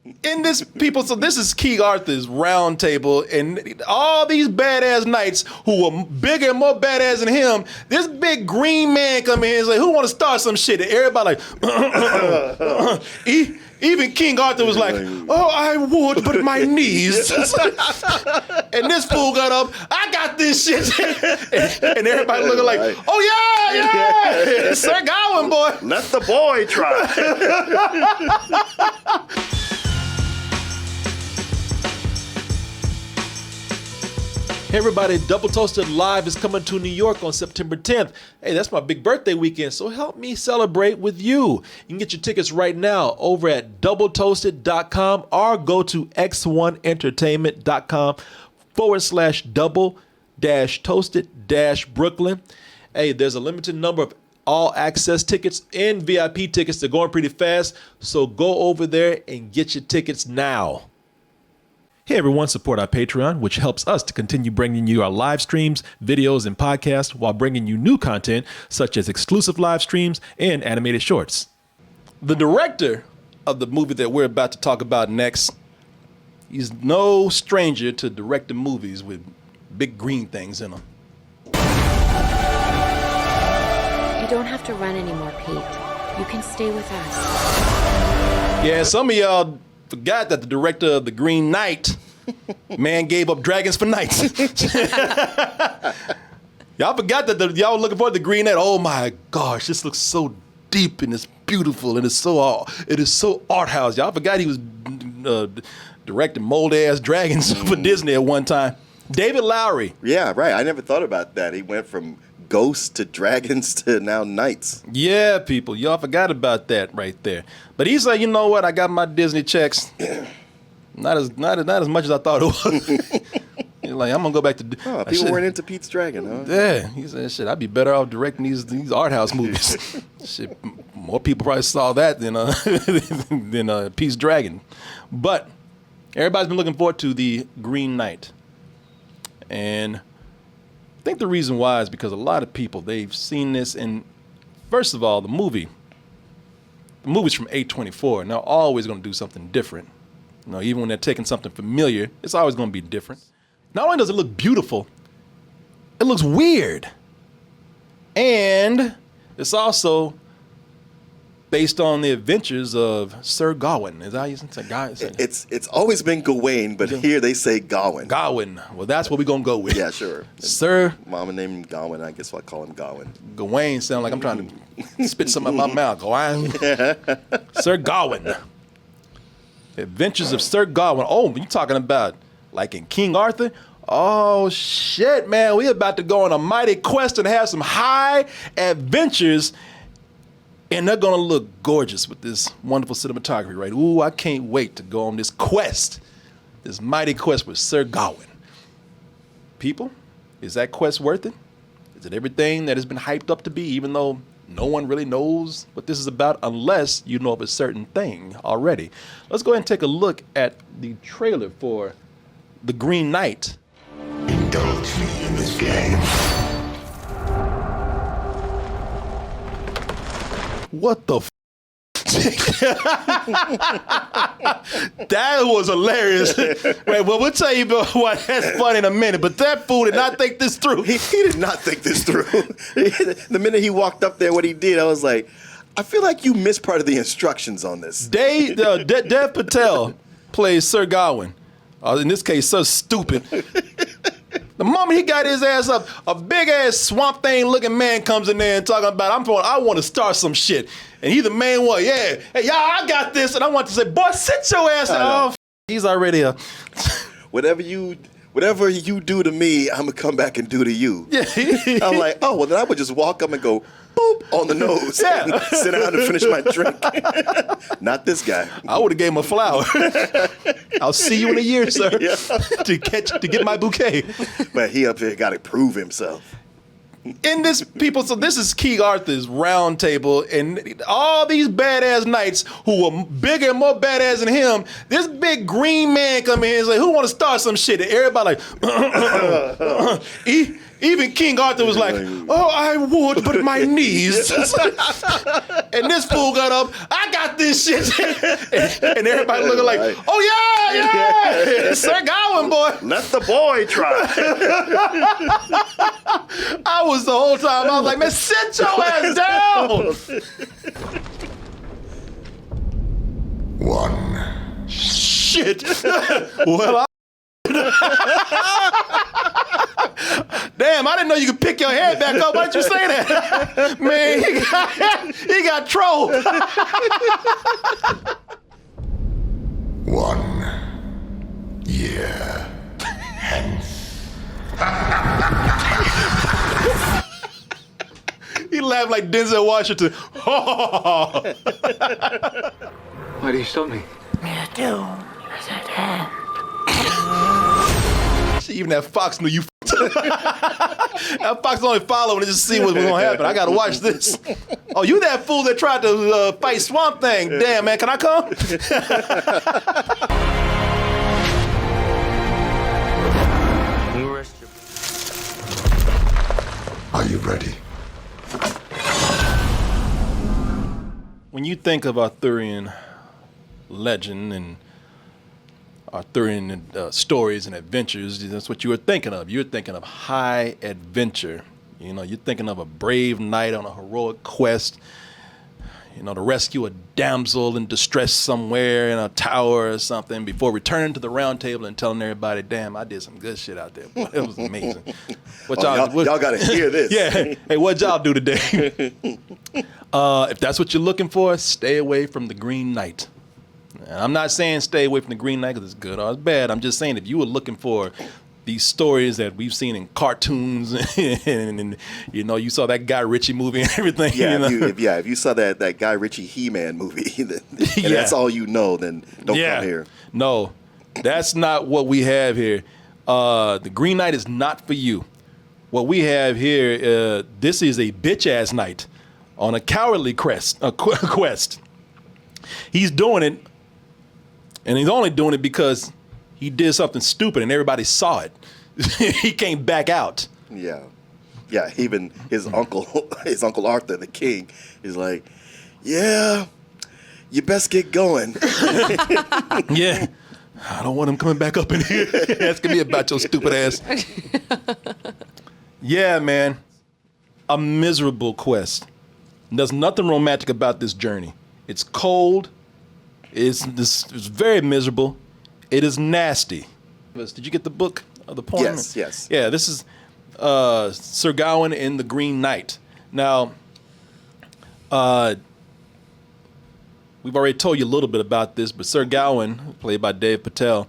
In this, people, so this is King Arthur's round table, and all these badass knights who were bigger and more badass than him, this big green man come in and say, who want to start some shit? And everybody like, even King Arthur was like, oh, I would, but my knees. And this fool got up, I got this shit. And everybody looking like, oh yeah. Sir Gawain, boy. Let the boy try. Hey everybody, Double Toasted Live is coming to New York on September 10th. Hey, that's my big birthday weekend, so help me celebrate with you. You can get your tickets right now over at doubletoasted.com or go to x1entertainment.com/double-toasted-Brooklyn. Hey, there's a limited number of all access tickets and VIP tickets. They're going pretty fast, so go over there and get your tickets now. Hey everyone, support our Patreon, which helps us to continue bringing you our live streams, videos, and podcasts while bringing you new content such as exclusive live streams and animated shorts. The director of the movie that we're about to talk about next, he's no stranger to directing movies with big green things in them. You don't have to run anymore, Pete. You can stay with us. Yeah, some of y'all forgot that the director of The Green Knight, man, gave up dragons for knights. Y'all forgot that y'all were looking for The Green Knight. Oh my gosh, this looks so deep and it's beautiful and it is so art house. Y'all forgot he was directing mold ass dragons for Disney at one time. David Lowery. Yeah, right. I never thought about that. He went from ghosts to dragons to now knights. Yeah, people, y'all forgot about that right there. But he's like, you know what? I got my Disney checks. Not as much as I thought it was. He's like, I'm gonna go back to. People weren't into Pete's Dragon, huh? Yeah, he said, shit, I'd be better off directing these art house movies. Shit, more people probably saw that than Pete's Dragon. But everybody's been looking forward to The Green Knight, and I think the reason why is because a lot of people, they've seen this, and first of all, the movie's from A24, and they're always going to do something different. You know, even when they're taking something familiar, it's always going to be different. Not only does it look beautiful, it looks weird. And it's also based on the adventures of Sir Gawain. Is that how you say Gawain? It's always been Gawain, but here they say Gawain. Gawain. Well, that's what we're going to go with. Yeah, sure. Sir. Mama named him Gawain. I guess I'll call him Gawain. Gawain sounds like I'm trying to spit something out my mouth. Gawain. Sir Gawain. Adventures of Sir Gawain. Oh, you talking about like in King Arthur? Oh, shit, man. We about to go on a mighty quest and have some high adventures. And they're going to look gorgeous with this wonderful cinematography, right? Ooh, I can't wait to go on this quest, this mighty quest with Sir Gawain. People, is that quest worth it? Is it everything that has been hyped up to be, even though no one really knows what this is about unless you know of a certain thing already? Let's go ahead and take a look at the trailer for The Green Knight. Indulge me in this game. What the f? That was hilarious. Right, well, we'll tell you about why that's funny in a minute, but that fool did not think this through. He did not think this through. The minute he walked up there, what he did, I was like, I feel like you missed part of the instructions on this. Dev Patel plays Sir Gawain. In this case, so stupid. The moment he got his ass up, a big ass swamp thing looking man comes in there and talking about, I want to start some shit. And he the main one, yeah. Hey, y'all, I got this. And I want to say, boy, sit your ass down. Oh, he's already a... Whatever you do to me, I'm going to come back and do to you. Yeah. I'm like, oh, well, then I would just walk up and go, boop, on the nose. Yeah. And sit down and finish my drink. Not this guy. I would have gave him a flower. I'll see you in a year, sir, Yeah. to get my bouquet. But he up here got to prove himself. In this, people, so this is King Arthur's round table, and all these badass knights who were bigger and more badass than him, this big green man come in and say, who want to start some shit? And everybody like, Even King Arthur was like, "Oh, I would, but my knees." And this fool got up. I got this shit, and everybody looking like, "Oh yeah, Sir Gawain, boy." Let the boy try. I was the whole time. I was like, "Man, sit your ass down." One. Shit. Well, damn, I didn't know you could pick your head back up. Why'd you say that? Man, he got trolled. 1 year hence. He laughed like Denzel Washington. Why do you stop me? Even that Fox knew you. That Fox only following to just see what's going to happen. I got to watch this. Oh, you that fool that tried to fight Swamp Thing. Damn, man, can I come? Are you ready? When you think of Arthurian legend and Arthurian stories and adventures, that's what you were thinking of. You're thinking of high adventure. You know, you're thinking of a brave knight on a heroic quest, you know, to rescue a damsel in distress somewhere in a tower or something before returning to the round table and telling everybody, damn, I did some good shit out there. Boy, it was amazing. Y'all got to hear this. Yeah. Hey, what'd y'all do today? If that's what you're looking for, stay away from the Green Knight. And I'm not saying stay away from the Green Knight because it's good or it's bad. I'm just saying if you were looking for these stories that we've seen in cartoons and you know, you saw that Guy Ritchie movie and everything. Yeah, you know? if you saw that Guy Ritchie He-Man movie, and that's all you know, then don't come here. No, that's not what we have here. The Green Knight is not for you. What we have here, this is a bitch-ass knight on a cowardly quest. He's doing it, and he's only doing it because he did something stupid and everybody saw it. He came back out. Yeah. Even his uncle Arthur, the king, is like, yeah, you best get going. Yeah. I don't want him coming back up in here asking me about your stupid ass. Yeah, man. A miserable quest. There's nothing romantic about this journey. It's cold. It's very miserable. It is nasty. Did you get the book of the poem? Yes. Yeah, this is Sir Gawain and the Green Knight. Now, we've already told you a little bit about this, but Sir Gawain, played by Dave Patel,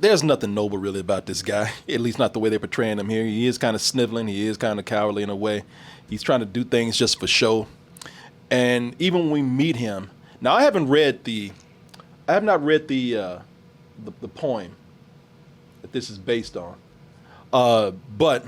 there's nothing noble really about this guy, at least not the way they're portraying him here. He is kind of sniveling. He is kind of cowardly in a way. He's trying to do things just for show. And even when we meet him, now I have not read the poem that this is based on. But,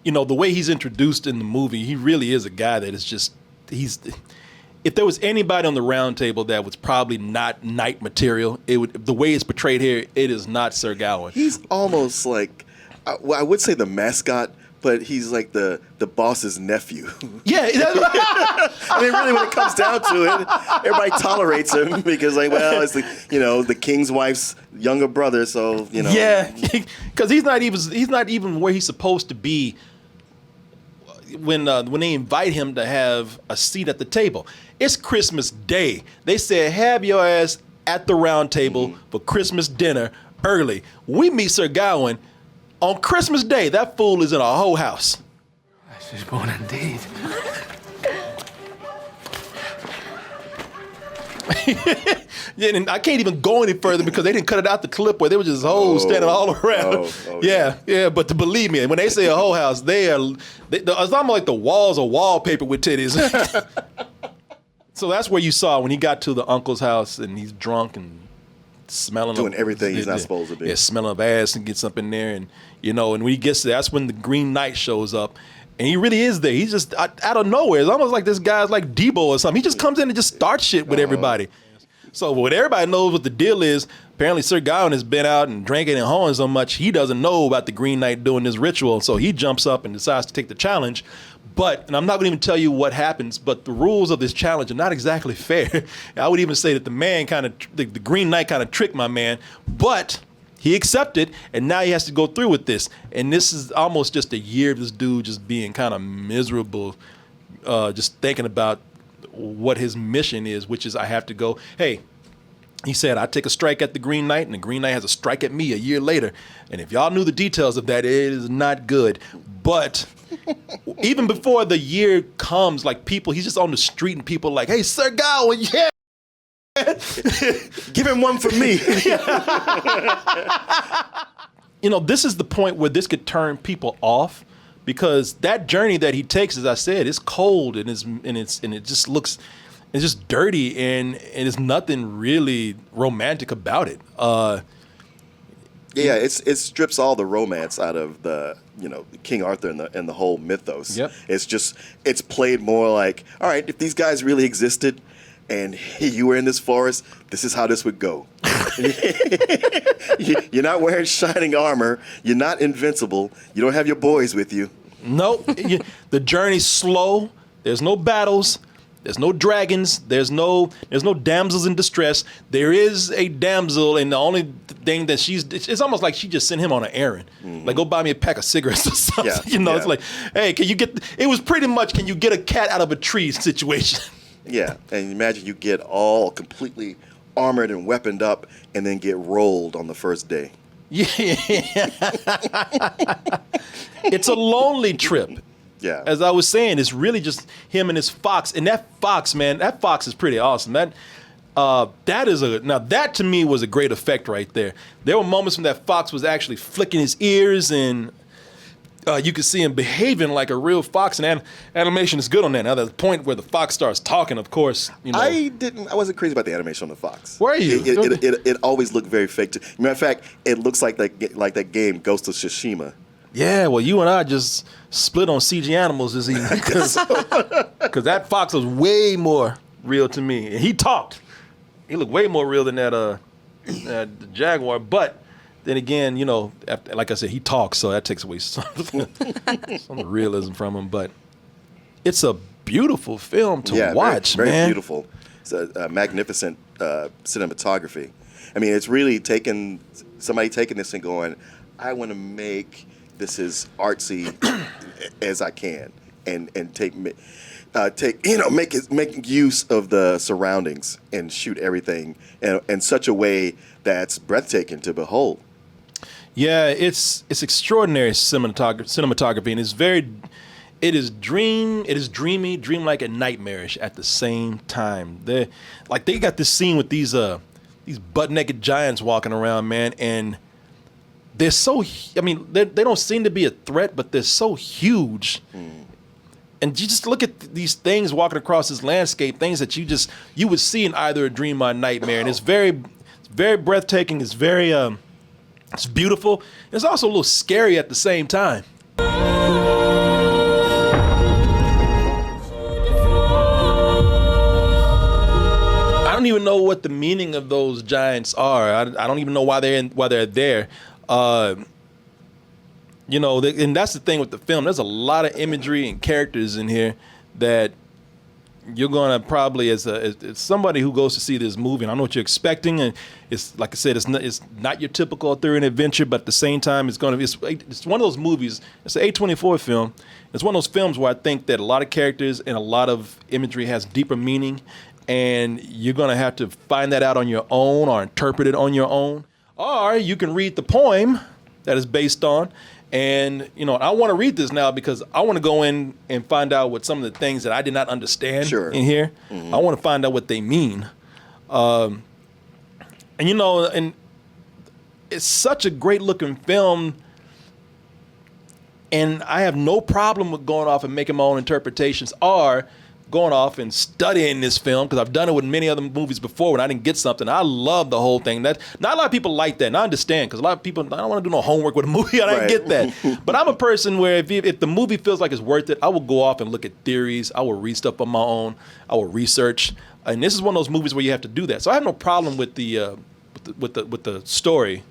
you know, the way he's introduced in the movie, he really is a guy that is just, if there was anybody on the round table that was probably not knight material, the way it's portrayed here, it is not Sir Gawain. He's almost like, I would say the mascot, but he's like the boss's nephew. Yeah. I mean, really, when it comes down to it, everybody tolerates him because, like, well, it's the king's wife's younger brother, so you know. Yeah, because he's not even where he's supposed to be when they invite him to have a seat at the table. It's Christmas Day. They said have your ass at the round table for Christmas dinner early. We meet Sir Gawain on Christmas Day. That fool is in a whole house. She's born indeed. Yeah, and I can't even go any further because they didn't cut it out the clip where they were just hoes standing all around. Yeah. But to believe me, when they say a whole house, it's almost like the walls are wallpaper with titties. So that's where you saw when he got to the uncle's house and he's drunk and smelling doing everything he's not supposed to be. Yeah, smelling of ass and gets up in there, and and when he gets there, that's when the Green Knight shows up. And he really is there. He's just out of nowhere. It's almost like this guy's like Debo or something. He just comes in and just starts shit with everybody. So what everybody knows what the deal is, apparently Sir Gawain has been out and drinking and hoeing so much, he doesn't know about the Green Knight doing this ritual. So he jumps up and decides to take the challenge. And I'm not going to even tell you what happens, but the rules of this challenge are not exactly fair. I would even say that the Green Knight kind of tricked my man, but he accepted, and now he has to go through with this. And this is almost just a year of this dude just being kind of miserable, just thinking about what his mission is, which is I have to go, hey, he said, I take a strike at the Green Knight, and the Green Knight has a strike at me a year later. And if y'all knew the details of that, it is not good. But even before the year comes, like he's just on the street and people like, hey, Sir Gawain, yeah. Give him one for me. This is the point where this could turn people off, because that journey that he takes, as I said, is cold and it just looks, it's just dirty and there's nothing really romantic about it. Yeah, it strips all the romance out of the King Arthur and the whole mythos. Yep. It's played more like, all right, if these guys really existed and you were in this forest, this is how this would go. You're not wearing shining armor. You're not invincible. You don't have your boys with you. Nope. The journey's slow. There's no battles. There's no dragons. There's no damsels in distress. There is a damsel, and the only thing that it's almost like she just sent him on an errand. Mm-hmm. Like, go buy me a pack of cigarettes or something. Yeah, It's like, hey, it was pretty much, can you get a cat out of a tree situation. Yeah, and imagine you get all completely armored and weaponed up and then get rolled on the first day. Yeah. It's a lonely trip. Yeah. As I was saying, it's really just him and his fox. And that fox, man, that fox is pretty awesome. That to me was a great effect right there. There were moments when that fox was actually flicking his ears, and you could see him behaving like a real fox, and animation is good on that. Now, the point where the fox starts talking, of course, I wasn't crazy about the animation on the fox. Were you? It always looked very fake. Matter of fact, it looks like that game Ghost of Tsushima. Yeah, well, you and I just split on CG animals this evening, because that fox was way more real to me. And he talked. He looked way more real than that jaguar, but then again, like I said, he talks, so that takes away some of the realism from him. But it's a beautiful film to watch, very, man. Very beautiful. It's a magnificent cinematography. I mean, it's really somebody taking this and going, I want to make this as artsy as I can, and make use of the surroundings and shoot everything in such a way that's breathtaking to behold. Yeah, it's extraordinary cinematography, and it is dreamy, dreamlike, and nightmarish at the same time. They got this scene with these butt-naked giants walking around, man, and they're they don't seem to be a threat, but they're so huge. And you just look at these things walking across this landscape, things that you would see in either a dream or a nightmare, and it's very breathtaking. It's very it's beautiful. It's also a little scary at the same time. I don't even know what the meaning of those giants are. I don't even know why they're there. And that's the thing with the film. There's a lot of imagery and characters in here that you're gonna probably, as somebody who goes to see this movie, and I know what you're expecting, and it's like I said, it's not your typical thriller and adventure, but at the same time, it's one of those movies. It's an A24 film. It's one of those films where I think that a lot of characters and a lot of imagery has deeper meaning, and you're gonna have to find that out on your own or interpret it on your own, or you can read the poem that is based on. And, I want to read this now because I want to go in and find out what some of the things that I did not understand in here. Mm-hmm. I want to find out what they mean. And it's such a great looking film. And I have no problem with going off and making my own interpretations, or going off and studying this film, because I've done it with many other movies before when I didn't get something. I love the whole thing. That not a lot of people like that, and I understand, because a lot of people, I don't want to do no homework with a movie. I didn't get that. But I'm a person where if the movie feels like it's worth it, I will go off and look at theories. I will read stuff on my own. I will research. And this is one of those movies where you have to do that. So I have no problem with the story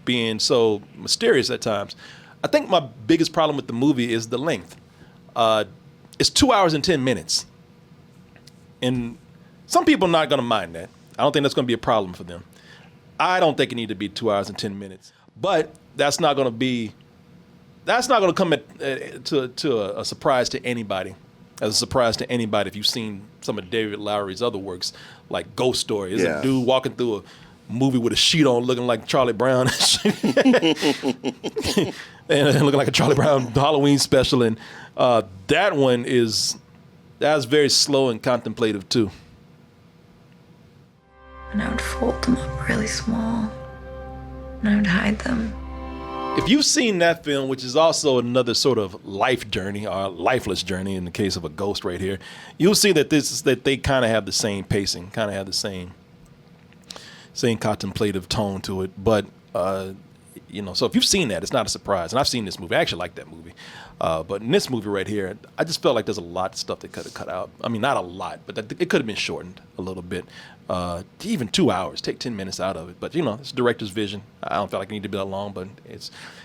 being so mysterious at times. I think my biggest problem with the movie is the length. It's 2 hours and 10 minutes. And some people are not going to mind that. I don't think that's going to be a problem for them. I don't think it needs to be 2 hours and 10 minutes. But that's not going to come to a surprise to anybody. As a surprise to anybody if you've seen some of David Lowery's other works, like Ghost Story. There's a dude walking through a movie with a sheet on looking like Charlie Brown. And looking like a Charlie Brown Halloween special. And that one that's very slow and contemplative too. And I would fold them up really small, and I would hide them. If you've seen that film, which is also another sort of life journey, or lifeless journey in the case of a ghost right here, you'll see that they kind of have the same pacing, kind of have the same contemplative tone to it. But so if you've seen that, it's not a surprise. And I've seen this movie. I actually like that movie. But in this movie right here, I just felt like there's a lot of stuff they could have cut out. I mean, not a lot, but it could have been shortened a little bit. Even 2 hours, take 10 minutes out of it. But, it's director's vision. I don't feel like it need to be that long, but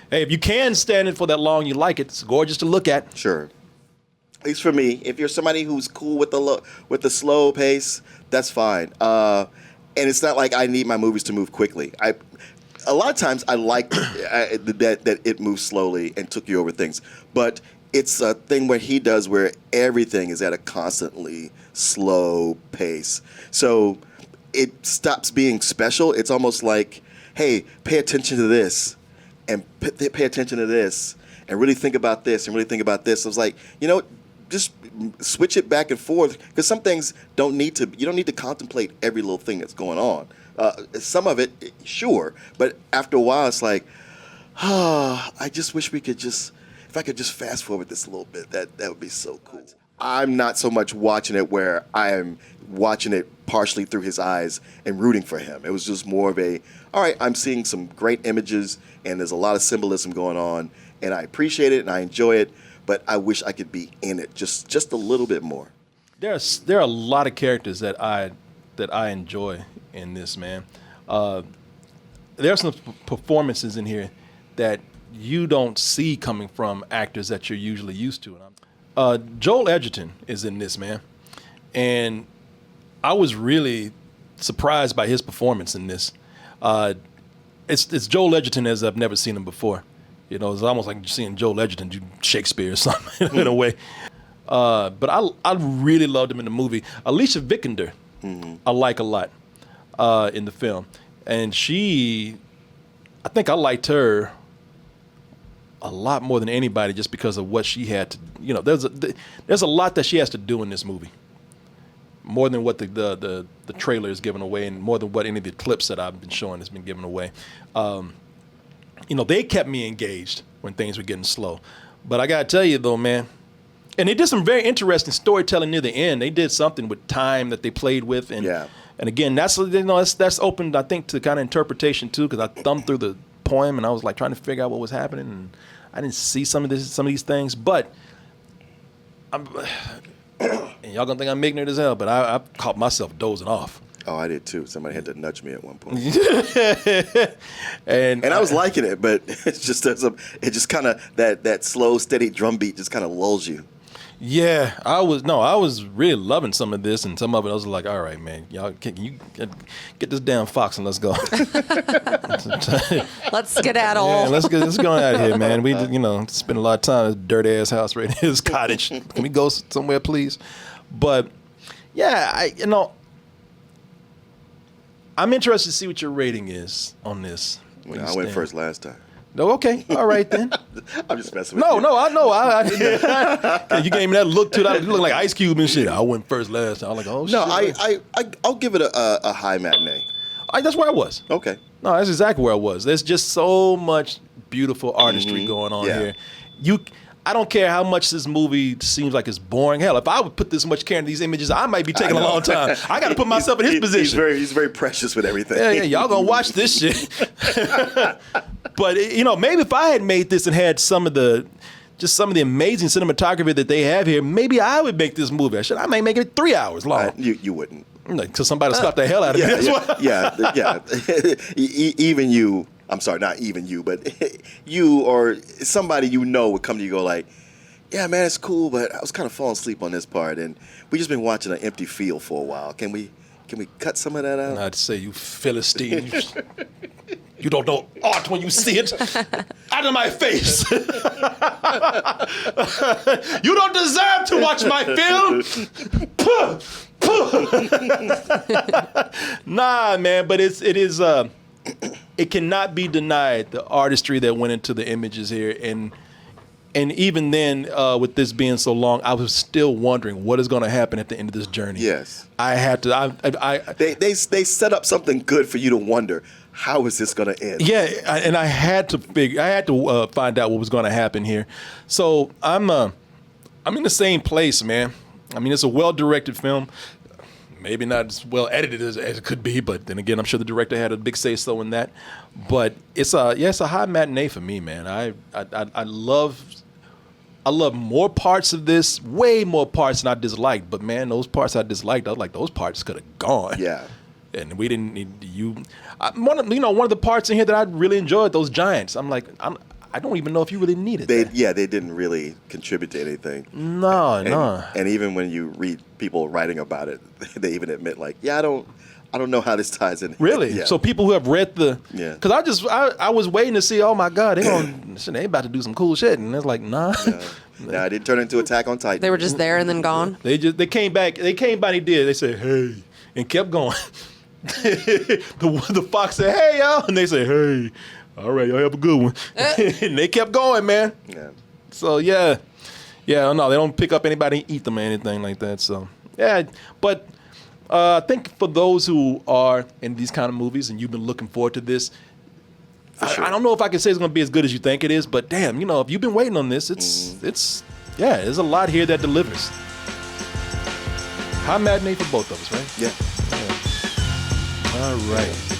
hey, if you can stand it for that long, you like it. It's gorgeous to look at. Sure. At least for me, if you're somebody who's cool with the slow pace, that's fine. And it's not like I need my movies to move quickly. A lot of times I like that it moves slowly and took you over things. But it's a thing where he does where everything is at a constantly slow pace. So it stops being special. It's almost like, hey, pay attention to this and pay attention to this and really think about this and really think about this. I was like, just switch it back and forth, because some things you don't need to contemplate every little thing that's going on. Some of it, sure, but after a while, it's like, I just wish if I could just fast forward this a little bit, that would be so cool. I'm not so much watching it where I am watching it partially through his eyes and rooting for him. It was just more of all right, I'm seeing some great images and there's a lot of symbolism going on, and I appreciate it and I enjoy it, but I wish I could be in it just a little bit more. There are a lot of characters that I enjoy in this, man. There are some performances in here that you don't see coming from actors that you're usually used to. Joel Edgerton is in this, man, and I was really surprised by his performance in this. It's Joel Edgerton as I've never seen him before. It's almost like seeing Joel Edgerton do Shakespeare or something in a way. But I really loved him in the movie. Alicia Vikander, I like a lot in the film, and I think I liked her a lot more than anybody just because of what she had to. There's a lot that she has to do in this movie, more than what the trailer is giving away, and more than what any of the clips that I've been showing has been giving away. They kept me engaged when things were getting slow. But I gotta tell you though, man, and they did some very interesting storytelling near the end. They did something with time that they played with, and again, that's open, I think, to kind of interpretation too, because I thumbed through the poem and I was like trying to figure out what was happening, and I didn't see some of these things, but and y'all gonna think I'm ignorant as hell, but I caught myself dozing off. Oh, I did too. Somebody had to nudge me at one point. and I was liking it, but it's just kind of that slow, steady drum beat just kind of lulls you. Yeah, I was really loving some of this, and some of it I was like, all right, man, y'all, can you get this damn fox and let's go. Let's skedaddle. Yeah, let's go out of here, man. We spend a lot of time in this dirty ass house right here, this cottage. Can we go somewhere, please? But yeah, I'm interested to see what your rating is on this. I went first last time. No, okay, all right then. I'm just messing with you. No, I know. You gave me that look too. You look like Ice Cube and shit. I went first last time. I'm like, oh shit. No, I'll give it a high matinee. That's where I was. Okay. No, that's exactly where I was. There's just so much beautiful artistry going on here. I don't care how much this movie seems like it's boring. Hell, if I would put this much care into these images, I might be taking a long time. I got to put myself in his position. He's very precious with everything. Yeah, y'all gonna watch this shit. But maybe if I had made this and had some of the amazing cinematography that they have here, maybe I would make this movie. I might make it 3 hours long. You wouldn't. Because somebody slapped the hell out of me. Yeah. Even you. I'm sorry, not even you, but you or somebody would come to you and go like, yeah, man, it's cool, but I was kind of falling asleep on this part, and we just been watching an empty field for a while. Can we cut some of that out? I'd say, you Philistine. You don't know art when you see it. Out of my face. You don't deserve to watch my film. Nah, man, but it is. It cannot be denied the artistry that went into the images here, and even then, with this being so long, I was still wondering what is going to happen at the end of this journey. Yes, I had to. They set up something good for you to wonder, how is this going to end? Yeah, and I had to find out what was going to happen here. So I'm in the same place, man. I mean, it's a well-directed film. Maybe not as well edited as it could be, but then again, I'm sure the director had a big say-so in that. But it's a high matinee for me, man. I love more parts of this, way more parts than I disliked. But man, those parts I disliked, I was like, those parts could have gone. Yeah. And we didn't need you. One of the parts in here that I really enjoyed, those giants. I'm like, I don't even know if you really needed that. Yeah, they didn't really contribute to anything. No. And even when you read people writing about it, they even admit like, yeah, I don't know how this ties in. Really? Yeah. So people who have read yeah, because I was waiting to see, oh my God, they about to do some cool shit, and it's like, nah. Nah, it didn't turn into Attack on Titan. They were just there and then gone. They came back. They came by and did. They said, hey, and kept going. the fox said, hey, y'all, and they said, hey. All right, y'all have a good one. And they kept going, man. Yeah. So, yeah, no, they don't pick up anybody and eat them or anything like that. So, yeah, but I think for those who are in these kind of movies and you've been looking forward to this, Sure. I don't know if I can say it's going to be as good as you think it is, but damn, if you've been waiting on this, there's a lot here that delivers. High matinee for both of us, right? Yeah. All right.